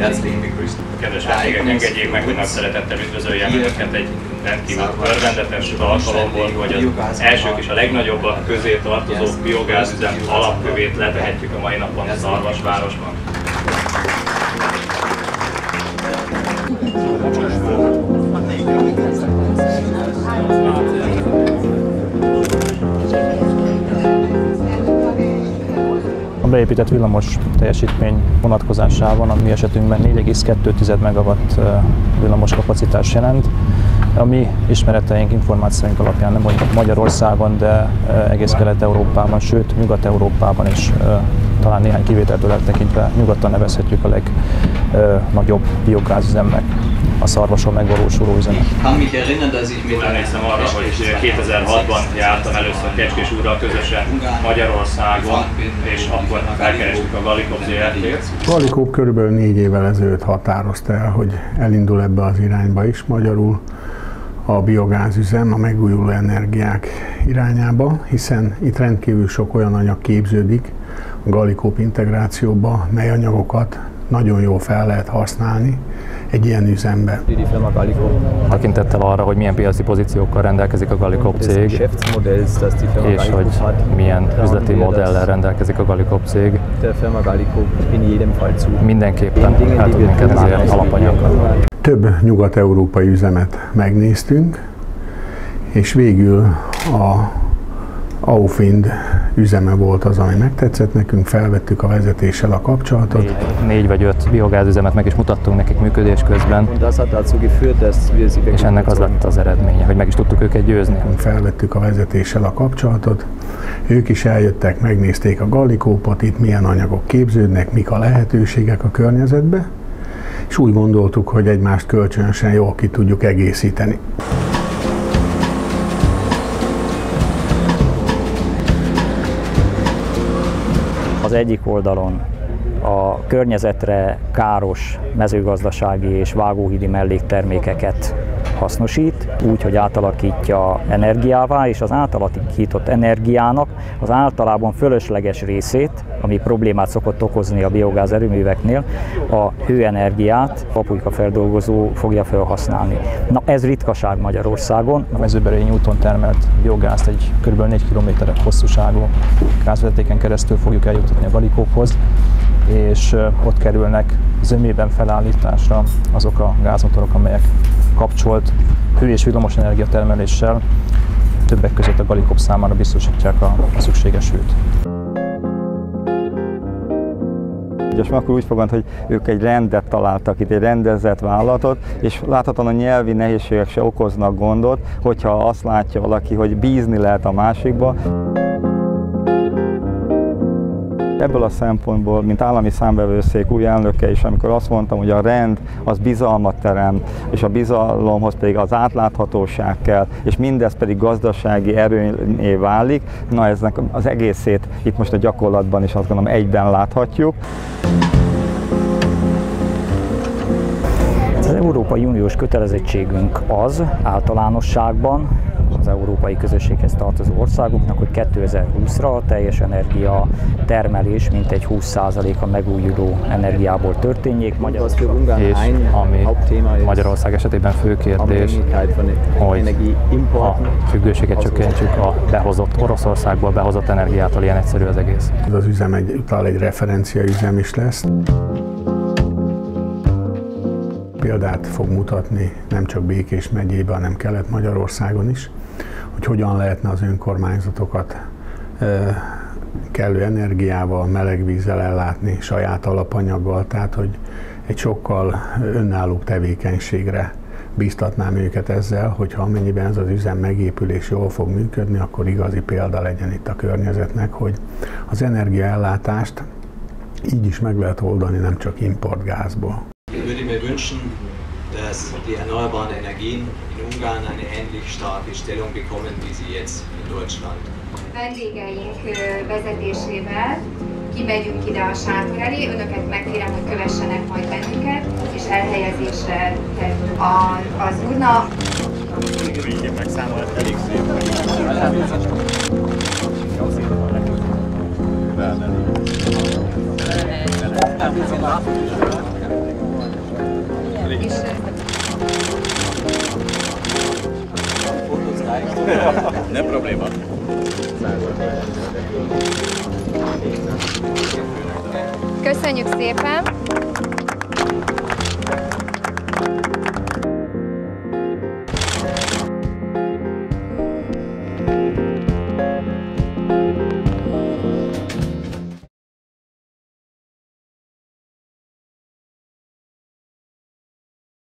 Kedves vendégek, engedjék meg, hogy nagy szeretettel üdvözöljem Önöket egy rendkívül örvendetes alkalomból, hogy az elsők és a legnagyobbak közé tartozó biogázüzem alapkövét letehetjük a mai napon Szarvasvárosban. A beépített villamos teljesítmény vonatkozásában a mi esetünkben 4,2 megawatt villamos kapacitás jelent. A mi ismereteink, információink alapján nem mondjuk Magyarországon, de egész Kelet-Európában, sőt Nyugat-Európában is, talán néhány kivételtől eltekintve nyugodtan nevezhetjük a legnagyobb biogázüzemnek a Szarvason megvalósuló üzemet. Jól emlékszem arra, hogy 2006-ban jártam először Kecskés úrral közösen Magyarországon, és akkor felkerestük a Gallikop ZRT-t. Gallikop körülbelül 4 évvel ezelőtt határozta el, hogy elindul ebbe az irányba is, magyarul a biogázüzem a megújuló energiák irányába, hiszen itt rendkívül sok olyan anyag képződik a Gallikop integrációba, mely anyagokat nagyon jól fel lehet használni egy ilyen üzembe. Tekintettel arra, hogy milyen piaci pozíciókkal rendelkezik a Gallikop cég, és hogy milyen üzleti modellel rendelkezik a Gallikop cég, mindenképpen el tudunk ezért alapanyaggal. Több nyugat-európai üzemet megnéztünk, és végül a Aufwind üzeme volt az, ami megtetszett nekünk, felvettük a vezetéssel a kapcsolatot. 4 vagy 5 biogázüzemet meg is mutattunk nekik működés közben, és ennek az lett az eredménye, hogy meg is tudtuk őket győzni. Felvettük a vezetéssel a kapcsolatot, ők is eljöttek, megnézték a Gallikopot, itt milyen anyagok képződnek, mik a lehetőségek a környezetbe, és úgy gondoltuk, hogy egymást kölcsönösen jól ki tudjuk egészíteni. Az egyik oldalon a környezetre káros mezőgazdasági és vágóhídi melléktermékeket hasznosít, úgy, hogy átalakítja energiává, és az átalakított energiának az általában fölösleges részét, ami problémát szokott okozni a biogáz erőműveknél, a hőenergiát a pulykafeldolgozó fogja felhasználni. Na, ez ritkaság Magyarországon. A Mezőberényi úton termelt biogázt egy kb. 4 km hosszúságú gázvezetéken keresztül fogjuk eljuttatni a Gallikophoz, és ott kerülnek zömében felállításra azok a gázmotorok, amelyek kapcsolt hő- és villamosenergia termeléssel többek között a Gallikop számára biztosítják a szükséges hőt. És akkor úgy fogant, hogy ők egy rendet találtak itt, egy rendezett vállalatot, és láthatóan a nyelvi nehézségek se okoznak gondot, hogyha azt látja valaki, hogy bízni lehet a másikba. Ebből a szempontból, mint állami számvevőszék új elnöke is, amikor azt mondtam, hogy a rend az bizalmat teremt, és a bizalomhoz pedig az átláthatóság kell, és mindez pedig gazdasági erőnyé válik, na eznek az egészét itt most a gyakorlatban is azt gondolom egyben láthatjuk. Az Európai Uniós kötelezettségünk az általánosságban, az európai közösséghez tartozó országoknak, hogy 2020-ra a teljes energia termelés mintegy 20%-a megújuló energiából történjék. És ami Magyarország esetében fő kérdés, hogy a függőséget csökkentsük a behozott Oroszországból behozott energiától, ilyen egyszerű az egész. Ez az üzem egy referenciaüzem is lesz. Példát fog mutatni nem csak Békés megyében, hanem Kelet-Magyarországon is, hogy hogyan lehetne az önkormányzatokat kellő energiával, meleg vízzel ellátni, saját alapanyaggal, tehát hogy egy sokkal önállóbb tevékenységre bíztatnám őket ezzel, hogyha amennyiben ez az üzem megépül és jól fog működni, akkor igazi példa legyen itt a környezetnek, hogy az energiaellátást így is meg lehet oldani, nem csak importgázból. Ich würde mir wünschen, dass die erneuerbaren Energien in Ungarn eine ähnlich starke Stellung bekommen, wie sie jetzt in Deutschland. Vendégeink vezetésével kimegyünk ide a sátor elé, önöket megkérem, hogy kövessenek majd bennünket, és elhelyezésre kerül az urna. Elég szép. Nem probléma. Köszönjük szépen!